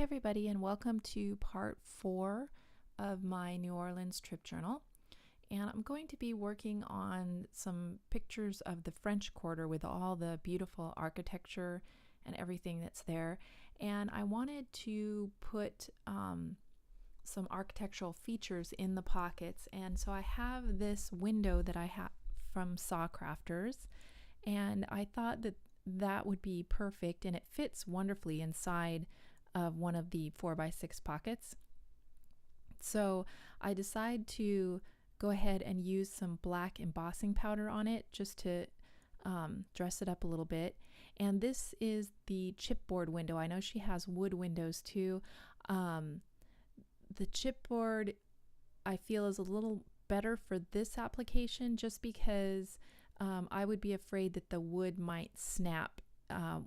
everybody, and welcome to part 4 of my New Orleans trip journal. And I'm going to be working on some pictures of the French Quarter with all the beautiful architecture and everything that's there. And I wanted to put some architectural features in the pockets. And so I have this window that I have from Saw Crafters, and I thought that that would be perfect, and it fits wonderfully inside of one of the 4x6 pockets. So I decided to go ahead and use some black embossing powder on it just to dress it up a little bit. And this is the chipboard window. I know she has wood windows too. The chipboard I feel is a little better for this application just because I would be afraid that the wood might snap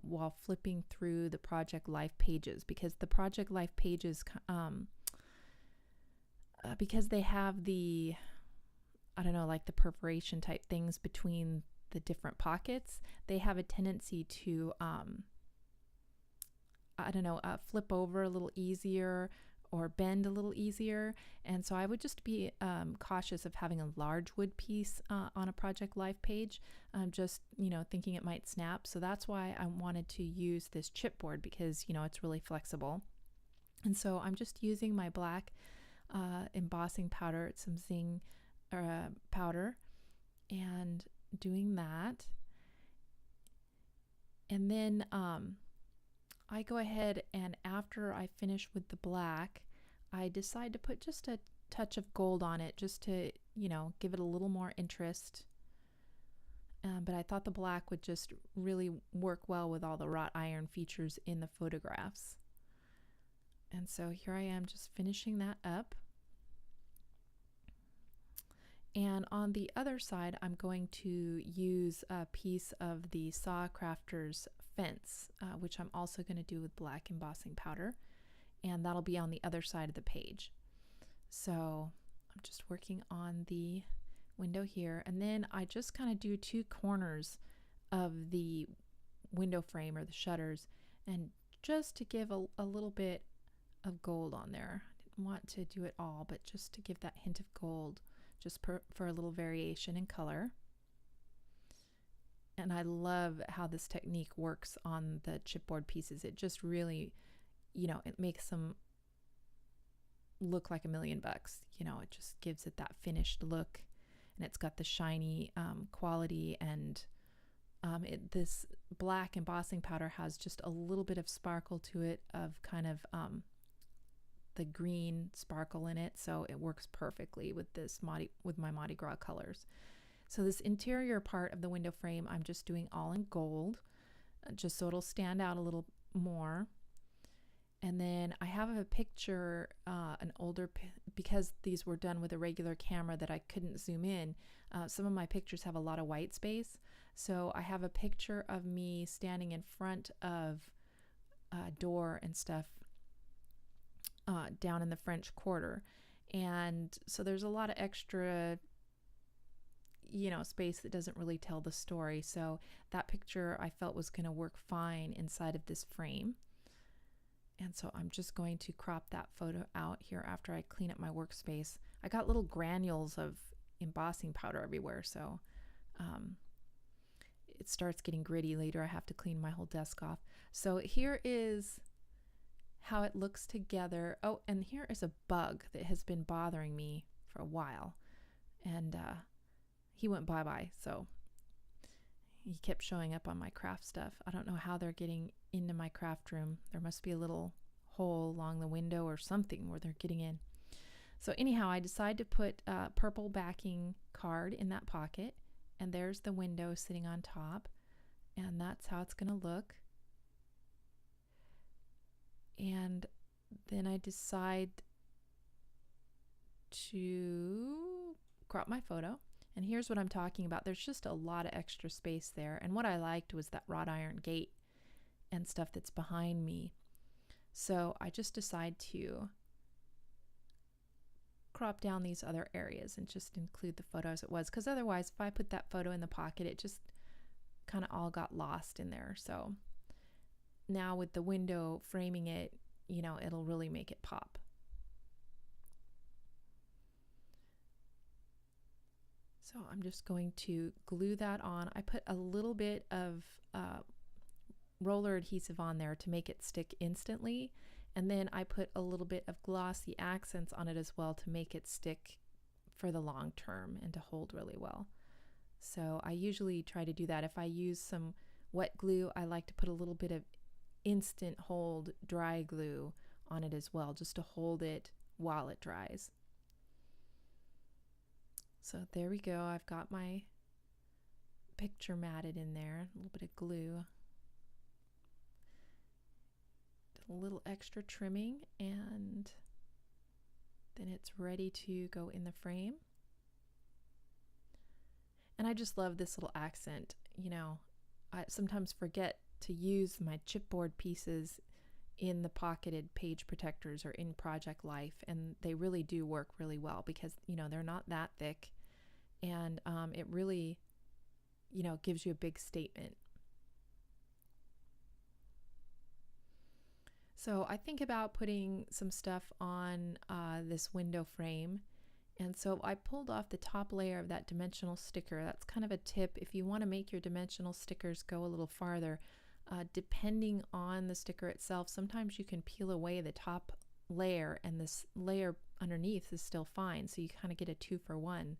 while flipping through the Project Life pages, because the Project Life pages, because they have the, I don't know, like the perforation type things between the different pockets, they have a tendency to, flip over a little easier or bend a little easier. And so I would just be cautious of having a large wood piece on a Project Life page, just, thinking it might snap. So that's why I wanted to use this chipboard, because, it's really flexible. And so I'm just using my black embossing powder. It's some Zing powder, and doing that. And then I go ahead, and after I finish with the black, I decide to put just a touch of gold on it just to, give it a little more interest. But I thought the black would just really work well with all the wrought iron features in the photographs. And so here I am just finishing that up. And on the other side, I'm going to use a piece of the Saw Crafters fence, which I'm also going to do with black embossing powder, and that'll be on the other side of the page. So I'm just working on the window here, and then I just kind of do two corners of the window frame or the shutters, and just to give a little bit of gold on there. I didn't want to do it all, but just to give that hint of gold, just for a little variation in color. And I love how this technique works on the chipboard pieces. It just really, it makes them look like $1 million. It just gives it that finished look, and it's got the shiny quality, and this black embossing powder has just a little bit of sparkle to it, of kind of the green sparkle in it, so it works perfectly with this with my Mardi Gras colors. So this interior part of the window frame, I'm just doing all in gold, just so it'll stand out a little more. And then I have a picture, an older, because these were done with a regular camera that I couldn't zoom in. Some of my pictures have a lot of white space. So I have a picture of me standing in front of a door and stuff down in the French Quarter. And so there's a lot of extra space that doesn't really tell the story. So that picture I felt was going to work fine inside of this frame. And so I'm just going to crop that photo out here after I clean up my workspace. I got little granules of embossing powder everywhere, so it starts getting gritty later. I have to clean my whole desk off. So here is how it looks together. Oh, and here is a bug that has been bothering me for a while. And he went bye-bye, so he kept showing up on my craft stuff. I don't know how they're getting into my craft room. There must be a little hole along the window or something where they're getting in. So anyhow, I decided to put a purple backing card in that pocket, and there's the window sitting on top, and that's how it's going to look. And then I decide to crop my photo. And here's what I'm talking about. There's just a lot of extra space there. And what I liked was that wrought iron gate and stuff that's behind me. So I just decide to crop down these other areas and just include the photo as it was. Because otherwise, if I put that photo in the pocket, it just kind of all got lost in there. So now with the window framing it, you know, it'll really make it pop. So I'm just going to glue that on. I put a little bit of roller adhesive on there to make it stick instantly. And then I put a little bit of glossy accents on it as well to make it stick for the long term and to hold really well. So I usually try to do that. If I use some wet glue, I like to put a little bit of instant hold dry glue on it as well, just to hold it while it dries. So there we go. I've got my picture matted in there, a little bit of glue. A little extra trimming, and then it's ready to go in the frame. And I just love this little accent. You know, I sometimes forget to use my chipboard pieces in the pocketed page protectors or in Project Life, and they really do work really well because, you know, they're not that thick, and it really, you know, gives you a big statement. So I think about putting some stuff on this window frame. And so I pulled off the top layer of that dimensional sticker. That's kind of a tip if you want to make your dimensional stickers go a little farther. Depending on the sticker itself, sometimes you can peel away the top layer and this layer underneath is still fine. So you kind of get a 2-for-1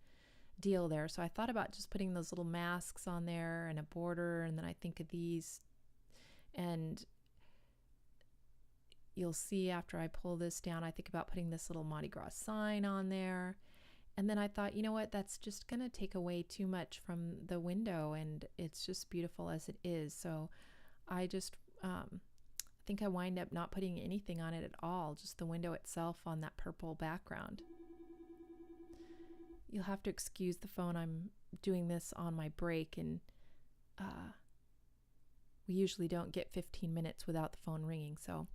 deal there. So I thought about just putting those little masks on there and a border, and then I think of these, and you'll see after I pull this down, I think about putting this little Mardi Gras sign on there. And then I thought, you know what, that's just going to take away too much from the window, and it's just beautiful as it is. So I just think I wind up not putting anything on it at all, just the window itself on that purple background. You'll have to excuse the phone. I'm doing this on my break, and we usually don't get 15 minutes without the phone ringing. So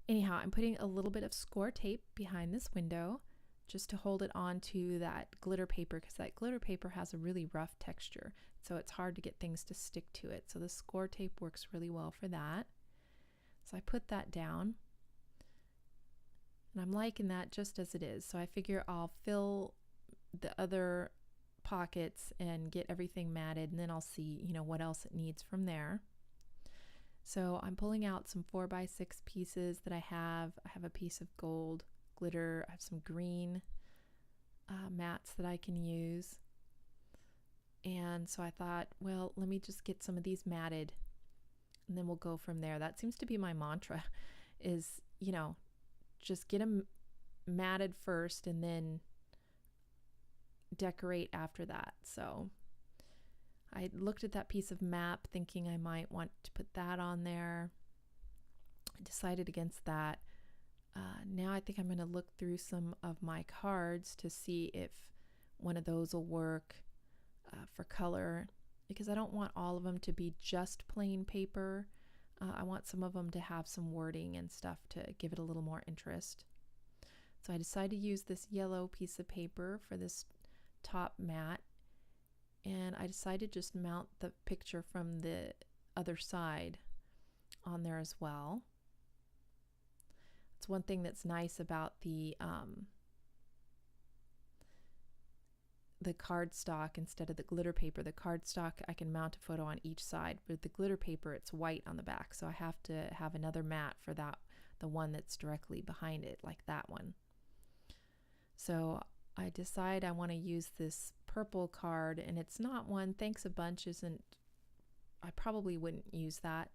anyhow, I'm putting a little bit of score tape behind this window just to hold it onto that glitter paper, because that glitter paper has a really rough texture, so it's hard to get things to stick to it. So the score tape works really well for that. So I put that down, and I'm liking that just as it is. So I figure I'll fill the other pockets and get everything matted, and then I'll see, you know, what else it needs from there. So I'm pulling out some 4x6 pieces that I have. I have a piece of gold glitter. I have some green mats that I can use. And so I thought, well, let me just get some of these matted, and then we'll go from there. That seems to be my mantra, is, you know, just get them matted first and then decorate after that. So I looked at that piece of map thinking I might want to put that on there. I decided against that. Now I think I'm going to look through some of my cards to see if one of those will work for color, because I don't want all of them to be just plain paper. I want some of them to have some wording and stuff to give it a little more interest. So I decided to use this yellow piece of paper for this top mat, and I decided to just mount the picture from the other side on there as well. It's one thing that's nice about the cardstock instead of the glitter paper. The cardstock, I can mount a photo on each side, but the glitter paper, it's white on the back, so I have to have another mat for that, the one that's directly behind it, like that one. So I decide I want to use this purple card, and it's not one, Thanks a Bunch isn't, I probably wouldn't use that.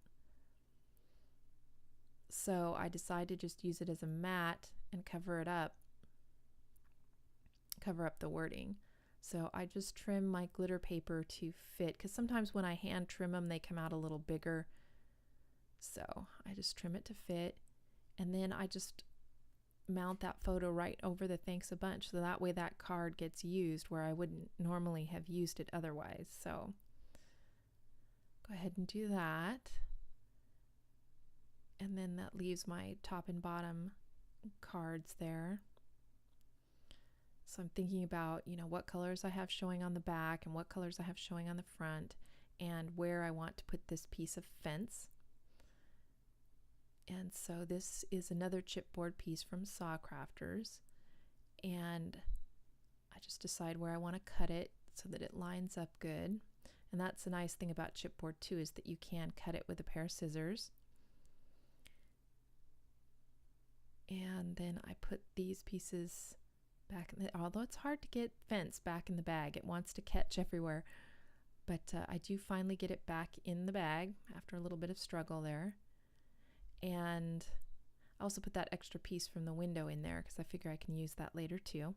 So I decided to just use it as a mat and cover it up, cover up the wording. So I just trim my glitter paper to fit, because sometimes when I hand trim them, they come out a little bigger. So I just trim it to fit, and then I just mount that photo right over the Thanks a Bunch, so that way that card gets used where I wouldn't normally have used it otherwise. So go ahead and do that. And then that leaves my top and bottom cards there. So I'm thinking about, you know, what colors I have showing on the back and what colors I have showing on the front, and where I want to put this piece of fence. And so this is another chipboard piece from Saw Crafters, and I just decide where I want to cut it so that it lines up good. And that's the nice thing about chipboard too, is that you can cut it with a pair of scissors. And then I put these pieces back in the, although it's hard to get fence back in the bag, it wants to catch everywhere, but I do finally get it back in the bag after a little bit of struggle there. And I also put that extra piece from the window in there because I figure I can use that later too.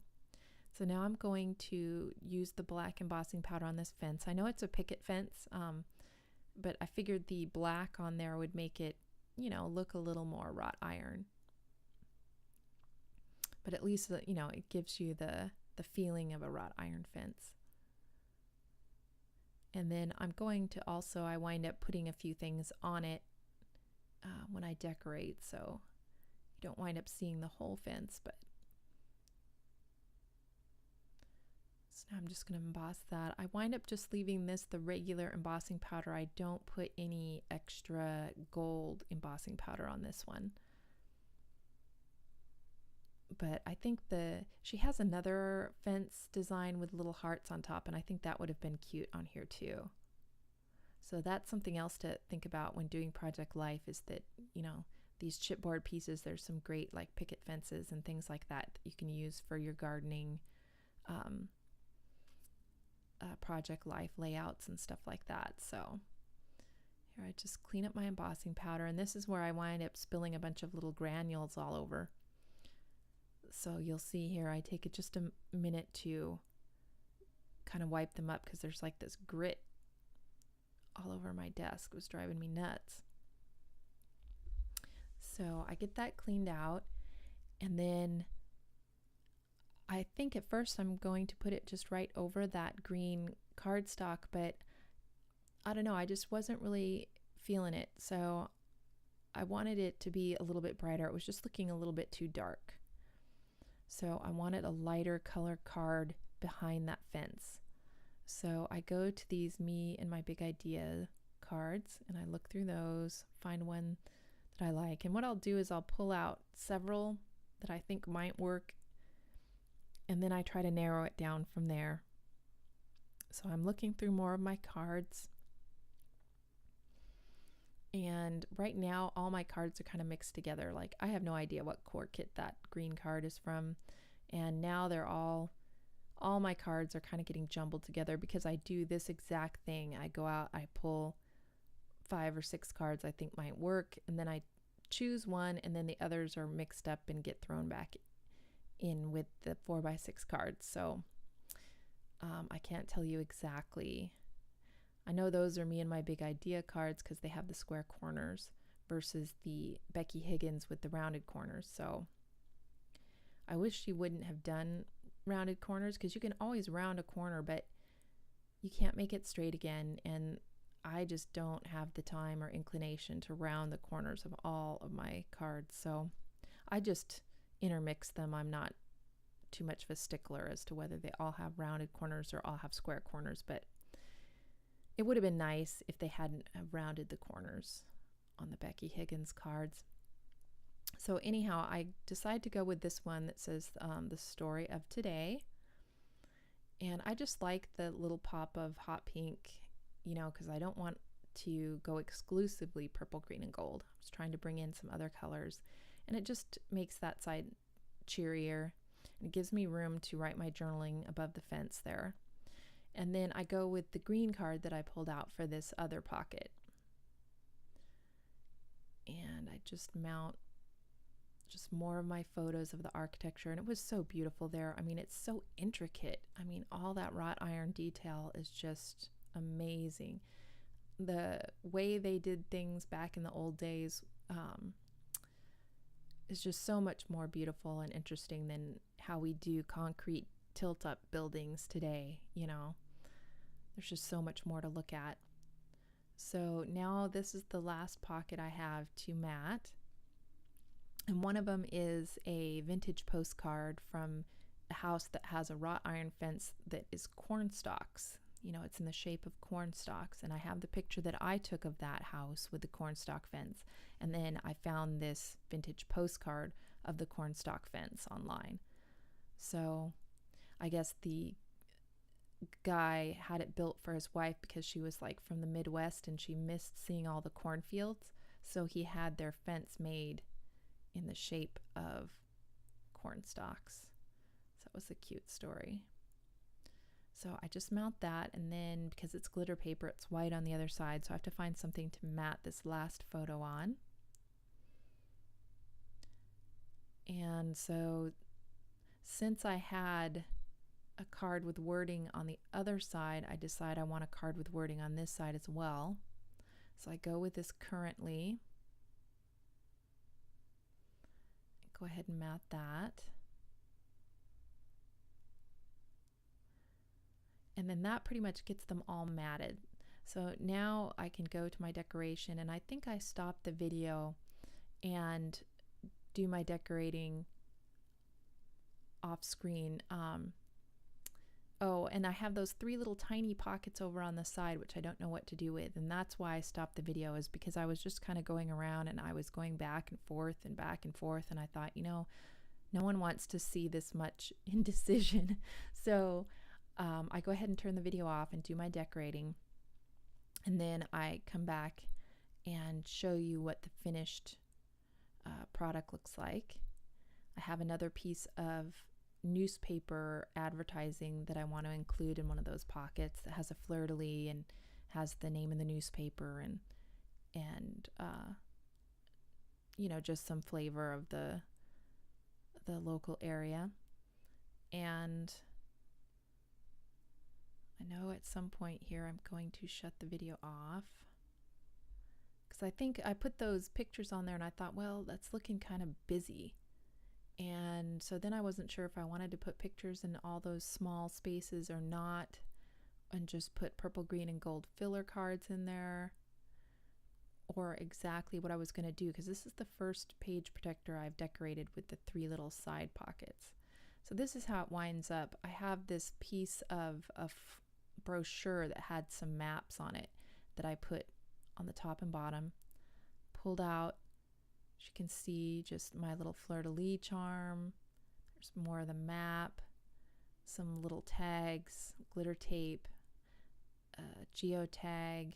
So now I'm going to use the black embossing powder on this fence. I know it's a picket fence, but I figured the black on there would make it, you know, look a little more wrought iron. But at least, you know, it gives you the feeling of a wrought iron fence. And then I'm going to also, I wind up putting a few things on it when I decorate, so you don't wind up seeing the whole fence. But so now I'm just going to emboss that. I wind up just leaving this the regular embossing powder. I don't put any extra gold embossing powder on this one. But I think she has another fence design with little hearts on top, and I think that would have been cute on here too. So that's something else to think about when doing Project Life, is that, you know, these chipboard pieces, there's some great like picket fences and things like that that you can use for your gardening Project Life layouts and stuff like that. So here I just clean up my embossing powder, and this is where I wind up spilling a bunch of little granules all over. So you'll see here I take it just a minute to kind of wipe them up because there's like this grit all over my desk. It was driving me nuts. So I get that cleaned out, and then I think at first I'm going to put it just right over that green cardstock, but I don't know, I just wasn't really feeling it. So I wanted it to be a little bit brighter. It was just looking a little bit too dark. So I wanted a lighter color card behind that fence. So I go to these Me and My Big Idea cards, and I look through those, find one that I like. And what I'll do is I'll pull out several that I think might work, and then I try to narrow it down from there. So I'm looking through more of my cards. And right now, all my cards are kind of mixed together. Like, I have no idea what core kit that green card is from. And now they're all my cards are kind of getting jumbled together because I do this exact thing. I go out, I pull 5 or 6 cards I think might work, and then I choose one, and then the others are mixed up and get thrown back in with the 4x6 cards. So I can't tell you exactly. I know those are Me and My Big Idea cards because they have the square corners versus the Becky Higgins with the rounded corners. So I wish she wouldn't have done rounded corners, because you can always round a corner, but you can't make it straight again. And I just don't have the time or inclination to round the corners of all of my cards. So I just intermix them. I'm not too much of a stickler as to whether they all have rounded corners or all have square corners, but it would have been nice if they hadn't have rounded the corners on the Becky Higgins cards. So anyhow, I decide to go with this one that says the story of today. And I just like the little pop of hot pink, you know, because I don't want to go exclusively purple, green, and gold. I was trying to bring in some other colors. And it just makes that side cheerier. And it gives me room to write my journaling above the fence there. And then I go with the green card that I pulled out for this other pocket. And I just mount just more of my photos of the architecture. And it was so beautiful there. I mean, it's so intricate. I mean, all that wrought iron detail is just amazing. The way they did things back in the old days is just so much more beautiful and interesting than how we do concrete tilt-up buildings today, you know. There's just so much more to look at. So now this is the last pocket I have to mat. And one of them is a vintage postcard from a house that has a wrought iron fence that is corn stalks. You know, it's in the shape of corn stalks. And I have the picture that I took of that house with the corn stalk fence. And then I found this vintage postcard of the corn stalk fence online. So I guess the guy had it built for his wife because she was like from the Midwest and she missed seeing all the cornfields. So he had their fence made in the shape of corn stalks. So that was a cute story. So I just mount that, and then because it's glitter paper, it's white on the other side, so I have to find something to mat this last photo on. And so since I had a card with wording on the other side, I decide I want a card with wording on this side as well. So I go with this currently. Go ahead and mat that. And then that pretty much gets them all matted. So now I can go to my decoration, and I think I stopped the video and do my decorating off screen. Oh, and I have those 3 little tiny pockets over on the side, which I don't know what to do with. And that's why I stopped the video, is because I was just kind of going around and I was going back and forth and back and forth. And I thought, you know, no one wants to see this much indecision. So I go ahead and turn the video off and do my decorating. And then I come back and show you what the finished product looks like. I have another piece of newspaper advertising that I want to include in one of those pockets that has a fleur-de-lis and has the name of the newspaper and you know, just some flavor of the local area. And I know at some point here I'm going to shut the video off, because I think I put those pictures on there and I thought, well, that's looking kind of busy. And so then I wasn't sure if I wanted to put pictures in all those small spaces or not, and just put purple, green, and gold filler cards in there, or exactly what I was going to do, because this is the first page protector I've decorated with the 3 little side pockets. So this is how it winds up. I have this piece of a brochure that had some maps on it that I put on the top and bottom, pulled out. As you can see, just my little fleur-de-lis charm. There's more of the map, some little tags, glitter tape, geotag.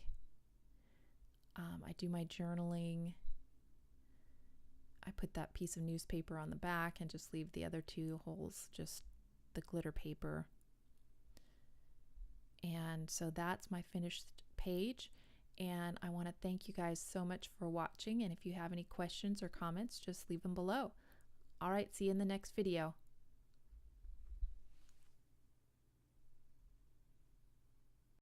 I do my journaling. I put that piece of newspaper on the back and just leave the other 2 holes, just the glitter paper. And so that's my finished page. And I want to thank you guys so much for watching. And if you have any questions or comments, just leave them below. All right, see you in the next video.